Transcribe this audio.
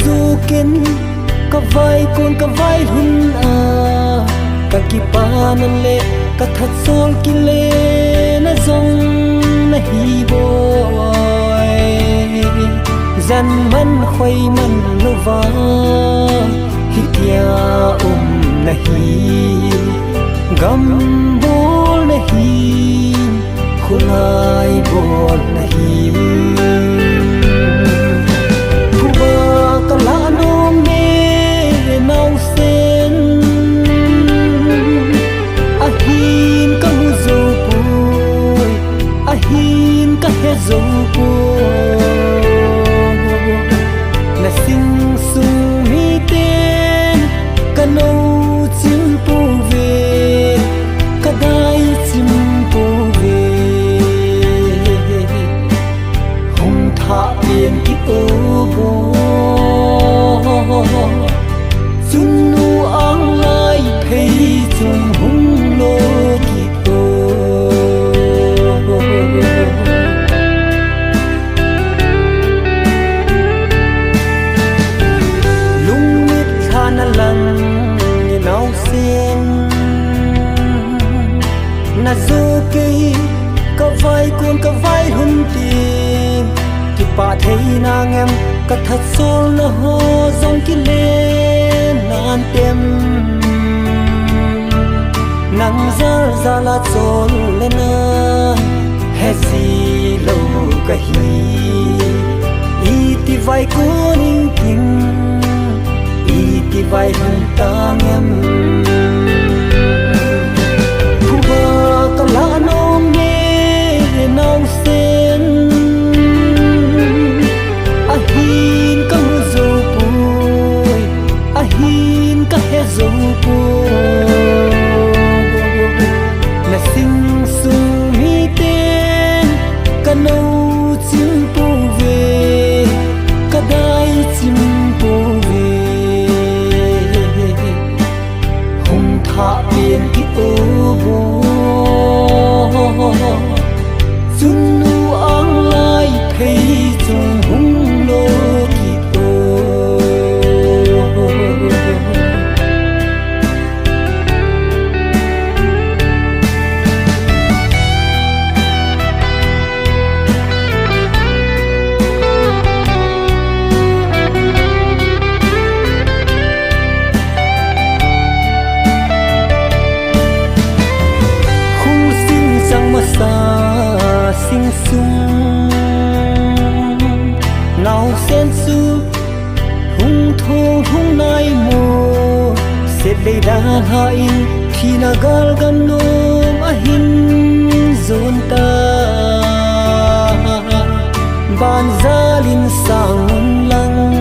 du ken ka vai kon ka vai hun a ka ki pa nan le ka that sol ki le na zong na hi boy zan man khoi man lo va hi tia na hi gam bol na hi khulai bol na hi dấu cô là sinh sung mi tên cả nâu chim po về cả đai chim po về hồng thả biển kí ô bồ chung nu ang lai thấy chung hung lô kí ô na zo ke ka vai kun ka vai hun ti ki pa thei na ngem ka that sol na ho zong ki le nan tem nang za la chol le na he si lo ka hi i ti vai kun ing ting i ti vai hun ta ngem là sinh sung mi tên cả nâu chim po về cả đai chim po về hồng thả biển kí ô bồ chung nu ang lai thấy chung hung lô kí ô sinh sung nào sen su hung thô hung nai mô sét lê đan ha in khi na gal gam nom a hin zon ta ban zalin sang lang